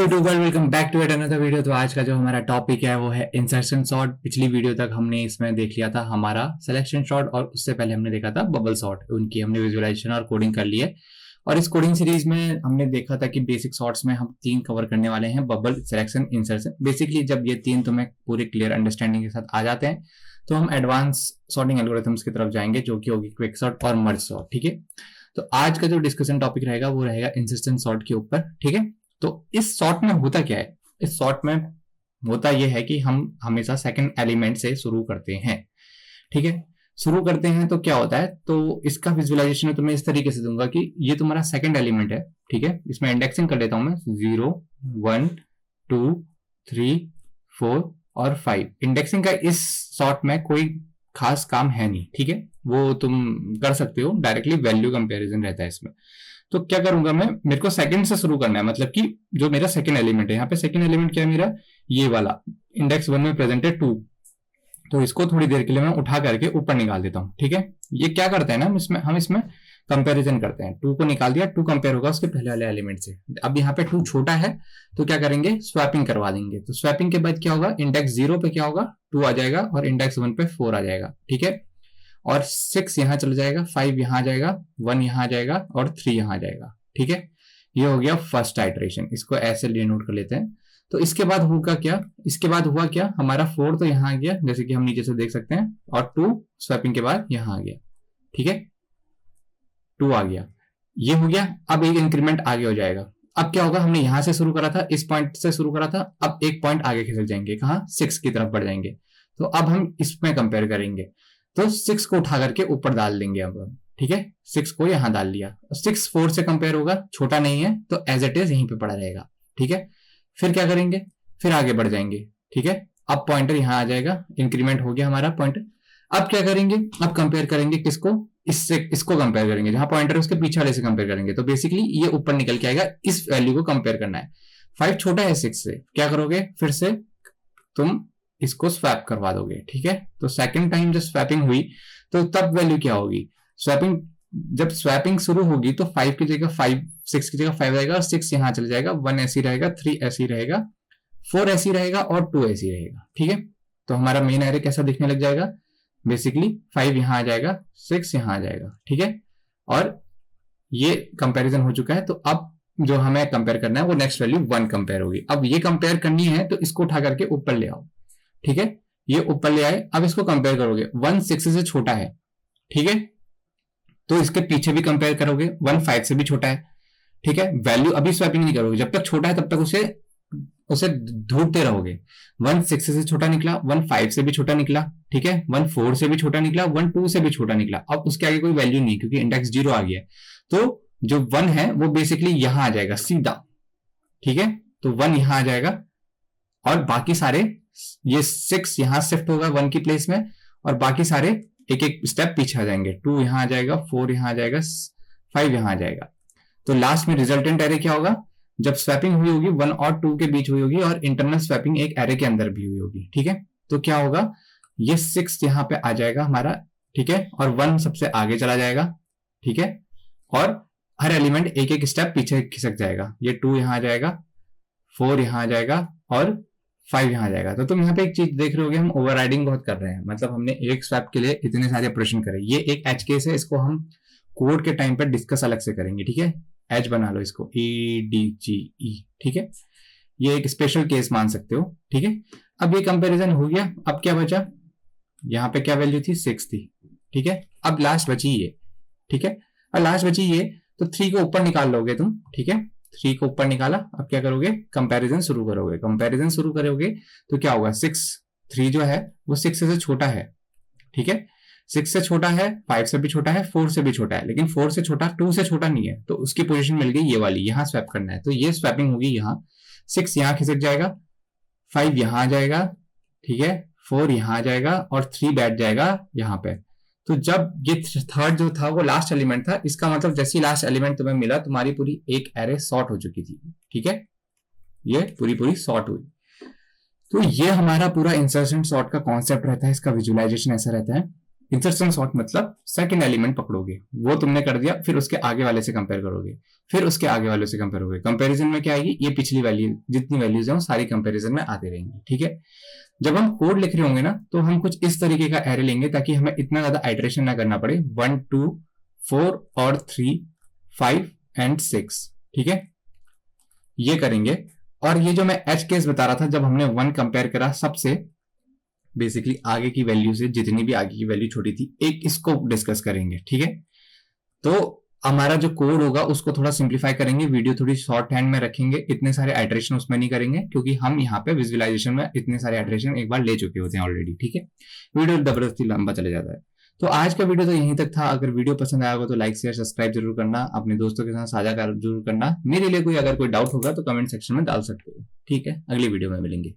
YouTube world, welcome back to at another video. तो आज का जो हमारा टॉपिक है वो है इंसर्शन सॉर्ट। पिछली वीडियो तक हमने इसमें देख लिया था हमारा सिलेक्शन सॉर्ट और उससे पहले हमने देखा था बबल सॉर्ट। उनकी हमने विजुअलाइजेशन और कोडिंग कर ली है। और इस कोडिंग सीरीज में हमने देखा था कि बेसिक सॉर्ट्स में हम 3 कवर करने वाले हैं, बबल, सिलेक्शन, इंसर्शन। बेसिकली जब ये 3 तुम्हें पूरे क्लियर अंडरस्टैंडिंग के साथ आ जाते हैं तो हम एडवांस सॉर्टिंग एल्गोरिथम्स की तरफ जाएंगे, जो कि होगी क्विक सॉर्ट और मर्ज सॉर्ट। ठीक है, तो आज का जो डिस्कशन टॉपिक रहेगा वो रहेगा इंसिस्टेंट सॉर्ट के ऊपर। ठीक है, तो इस सॉर्ट में होता क्या है? इस सॉर्ट में होता यह है कि हम हमेशा सेकंड एलिमेंट से शुरू करते हैं। ठीक है, शुरू करते हैं तो क्या होता है, तो इसका विजुअलाइजेशन मैं तुम्हें इस तरीके से दूंगा कि ये तुम्हारा सेकंड एलिमेंट है। ठीक है, इसमें इंडेक्सिंग कर लेता हूं मैं 0 1 2 3 4 और 5। इंडेक्सिंग का इस सॉर्ट में कोई खास काम है नहीं। ठीक है, वो तुम कर सकते हो, डायरेक्टली वैल्यू कंपैरिजन रहता है इसमें। तो क्या करूंगा मैं, मेरे को सेकंड से शुरू करना है, मतलब कि जो मेरा सेकंड एलिमेंट है, यहाँ पे सेकंड एलिमेंट क्या है मेरा, ये वाला इंडेक्स 1 में प्रेजेंट है 2। तो इसको थोड़ी देर के लिए मैं उठा करके ऊपर निकाल देता हूँ। ठीक है, ये क्या करते हैं ना, हम इसमें कंपैरिजन करते हैं। 2 को निकाल दिया, 2 कंपेयर होगा उसके पहले वाले एलिमेंट से। अब यहाँ पे 2 छोटा है तो क्या करेंगे, स्वैपिंग करवा देंगे। तो स्वैपिंग के बाद क्या होगा, इंडेक्स 0 पे क्या होगा, 2 आ जाएगा और इंडेक्स 1 पे 4 आ जाएगा। ठीक है, और 6 यहां चला जाएगा, 5 यहां आ जाएगा, 1 यहां आ जाएगा और 3 यहां आ जाएगा। ठीक है, ये हो गया फर्स्ट आइटरेशन। इसको ऐसे डिनोट कर लेते हैं। तो इसके बाद होगा क्या, इसके बाद हुआ क्या, हमारा 4 तो यहां आ गया, जैसे कि हम नीचे से देख सकते हैं, और 2 स्वैपिंग के बाद यहां आ गया। ठीक है, 2 आ गया, ये हो गया। अब एक इंक्रीमेंट आगे हो जाएगा। अब क्या होगा, हमने यहां से शुरू करा था, इस पॉइंट से शुरू करा था, अब एक पॉइंट आगे खिसक जाएंगे, कहां, 6 की तरफ बढ़ जाएंगे। तो अब हम इसमें कंपेयर करेंगे, तो 6 को उठा करके ऊपर डाल देंगे अब हम। ठीक है, 6 को यहां डाल लिया। 6 4 से कंपेयर होगा, छोटा नहीं है, तो एज इट इज यहीं पे पड़ा रहेगा। ठीक है, फिर क्या करेंगे, फिर आगे बढ़ जाएंगे। ठीक है, अब पॉइंटर यहां आ जाएगा, इंक्रीमेंट हो गया हमारा पॉइंटर। अब क्या करेंगे, अब कंपेयर करेंगे किसको, इससे, इसको कंपेयर करेंगे, जहां पॉइंटर है उसके पीछे वाले से कंपेयर करेंगे। तो बेसिकली ये ऊपर निकल के आएगा, इस वैल्यू को कंपेयर करना है। 5 छोटा है 6 से, क्या करोगे, फिर से तुम इसको स्वैप करवा दोगे। ठीक है, तो सेकंड टाइम जब स्वैपिंग हुई तो तब वैल्यू क्या होगी, स्वैपिंग, जब स्वैपिंग शुरू होगी तो 5 की जगह 5, 6 की जगह 5 रहेगा और 6 यहां चल जाएगा, 1 ऐसी रहेगा, 3 ऐसी रहेगा, 4 ऐसी रहेगा और 2 ऐसी रहेगा। ठीक है, तो हमारा मेन एरे कैसा दिखने लग जाएगा, बेसिकली 5 यहां आ जाएगा, 6 यहां आ जाएगा। ठीक है, और ये कंपैरिजन हो चुका है। तो अब जो हमें कंपेयर करना है वो नेक्स्ट वैल्यू 1 कंपेयर होगी। अब ये कंपेयर करनी है तो इसको उठा करके ऊपर ले आओ। ठीक है, ये ऊपर ले आए, अब इसको कंपेयर करोगे, 1 6 से छोटा है। ठीक है, तो इसके पीछे भी कंपेयर करोगे, 1 5 से भी छोटा है। ठीक है, वैल्यू अभी स्वैपिंग नहीं करोगे, जब तक छोटा है तब तक उसे उसे ढूंढते रहोगे। 1 6 से छोटा निकला, 1 5 से भी छोटा निकला। ठीक है, 1 4 से भी छोटा निकला, 1 2 से भी छोटा निकला। अब उसके आगे कोई वैल्यू नहीं, क्योंकि इंडेक्स 0 आ गया। तो जो 1 है वो बेसिकली यहां आ जाएगा सीधा। ठीक है, तो 1 यहां आ जाएगा और बाकी सारे, ये 6 यहां शिफ्ट होगा 1 की प्लेस में, और बाकी सारे एक एक स्टेप पीछे आ जाएंगे। 2 यहां आ जाएगा, 4 यहां आ जाएगा, 5 यहां आ जाएगा। तो लास्ट में रिजल्टेंट एरे क्या होगा, जब स्वैपिंग हुई होगी 1 और 2 के बीच हुई होगी और इंटरनल स्वैपिंग एक एरे के अंदर भी हुई होगी। ठीक है, तो क्या होगा, ये 6 यहां पे आ जाएगा हमारा। ठीक है, और 1 सबसे आगे चला जाएगा। ठीक है, और हर एलिमेंट एक एक स्टेप पीछे खिसक जाएगा। ये 2 यहां आ जाएगा, 4 यहां आ जाएगा और 5 यहां आ जाएगा। तो तुम यहाँ पे एक चीज देख रहे होगे, हम ओवरराइडिंग बहुत कर रहे हैं, मतलब हमने एक स्वैप के लिए इतने सारे ऑपरेशन करे। ये एक एज केस है, इसको हम कोड के टाइम पर डिस्कस अलग से करेंगे। ठीक है, एज बना लो इसको, EDGE। ठीक है, ये एक स्पेशल केस मान सकते हो। ठीक है, अब ये कंपैरिजन हो गया। अब क्या बचा, यहाँ पे क्या वैल्यू थी, 6 थी। ठीक है, अब लास्ट बची ये। ठीक है, और लास्ट बची ये, तो 3 को ऊपर निकाल लोगे तुम। ठीक है, 3 को ऊपर निकाला, अब क्या करोगे, कंपैरिजन शुरू करोगे। कंपैरिजन शुरू करोगे तो क्या होगा, 3 जो है वो 6 से छोटा है। ठीक है, 6 से छोटा है, 5 से भी छोटा है, 4 से भी छोटा है, लेकिन 4 से छोटा 2 से छोटा नहीं है। तो उसकी पोजीशन मिल गई ये वाली, यहां स्वैप करना है। तो ये स्वैपिंग होगी, यहाँ 6 यहां खिसक जाएगा, 5 यहां आ जाएगा। ठीक है, 4 यहां आ जाएगा और 3 बैठ जाएगा यहाँ पे। तो जब ये थर्ड जो था वो लास्ट एलिमेंट था, इसका मतलब जैसे ही लास्ट एलिमेंट तुम्हें मिला, तुम्हारी पूरी एक एरे सॉर्ट हो चुकी थी। ठीक है, ये पूरी सॉर्ट हुई। तो ये हमारा पूरा इंसर्शन सॉर्ट का कॉन्सेप्ट रहता है, इसका विजुअलाइजेशन ऐसा रहता है। इंसर्शन सॉर्ट मतलब सेकंड एलिमेंट पकड़ोगे, वो तुमने कर दिया, फिर उसके आगे वाले से कंपेयर करोगे, फिर उसके आगे वाले से कंपेयर करोगे। कंपैरिजन में क्या आएगी, ये पिछली वैल्यू जितनी वैल्यूज है वो सारी कंपैरिजन में आती रहेंगी, ठीक है। जब हम कोड लिख रहे होंगे ना, तो हम कुछ इस तरीके का एरे लेंगे ताकि हमें इतना ज्यादा आइटरेशन ना करना पड़े, 1 2 4 और 3 5 एंड 6, ठीक है, ये करेंगे। और ये जो मैं एच केस बता रहा था, जब हमने 1 कंपेयर करा सबसे बेसिकली आगे की वैल्यू से, जितनी भी आगे की वैल्यू छोटी थी, एक इसको डिस्कस करेंगे, ठीक है। तो हमारा जो कोड होगा उसको थोड़ा सिंप्लीफाई करेंगे, वीडियो थोड़ी शॉर्ट हैंड में रखेंगे, इतने सारे आइटरेशन उसमें नहीं करेंगे, क्योंकि हम यहाँ पे विजुअलाइजेशन में इतने सारे आइटरेशन एक बार ले चुके होते हैं ऑलरेडी, ठीक है। वीडियो जबरदस्ती लंबा चले जाता है। तो आज का वीडियो तो यहीं तक था। अगर वीडियो पसंद आया हो तो लाइक शेयर सब्सक्राइब जरूर करना, अपने दोस्तों के साथ साझा जरूर करना। मेरे लिए कोई अगर कोई डाउट होगा तो कमेंट सेक्शन में डाल सकते हो, ठीक है। अगली वीडियो में मिलेंगे।